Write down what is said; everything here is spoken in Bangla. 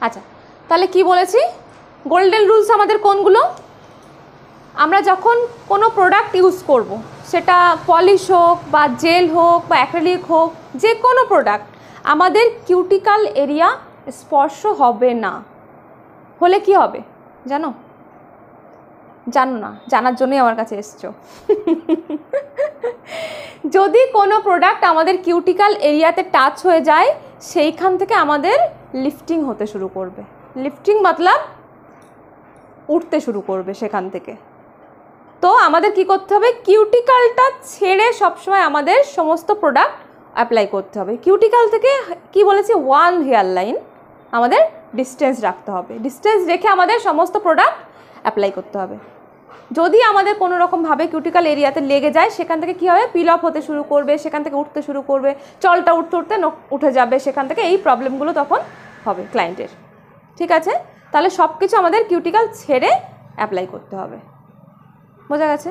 আচ্ছা, তাহলে কি বলেছি, গোল্ডেন রুলস আমাদের কোনগুলো? আমরা যখন কোনো প্রোডাক্ট ইউজ করব, সেটা পলিশ হোক বা জেল হোক বা অ্যাক্রিলিক হোক, যে কোনো প্রোডাক্ট, আমাদের কিউটিক্যাল এরিয়া স্পর্শ হবে না। হলে কি হবে জানো? জানো না, জানার জন্যই আমার কাছে এসছো। যদি কোনো প্রোডাক্ট আমাদের কিউটিক্যাল এরিয়াতে টাচ হয়ে যায়, সেইখান থেকে আমাদের লিফটিং হতে শুরু করবে। লিফটিং মতলব উঠতে শুরু করবে সেখান থেকে। তো আমাদের কি করতে হবে, কিউটিক্যালটা ছেড়ে সবসময় আমাদের সমস্ত প্রোডাক্ট অ্যাপ্লাই করতে হবে। কিউটিক্যাল থেকে কি বলেছি, 1 হেয়ার লাইন আমাদের ডিস্টেন্স রাখতে হবে। ডিস্টেন্স রেখে আমাদের সমস্ত প্রোডাক্ট অ্যাপ্লাই করতে হবে। যদি আমাদের কোনো রকমভাবে কিউটিক্যাল এরিয়াতে লেগে যায়, সেখান থেকে কী হবে, পিল অফ হতে শুরু করবে, সেখান থেকে উঠতে শুরু করবে, চলটা উঠতে উঠতে উঠে যাবে, সেখান থেকে এই প্রবলেমগুলো তখন হবে ক্লায়েন্টের। ঠিক আছে, তাহলে সব কিছু আমাদের কিউটিক্যাল ছেড়ে অ্যাপ্লাই করতে হবে। বোঝা গেছে?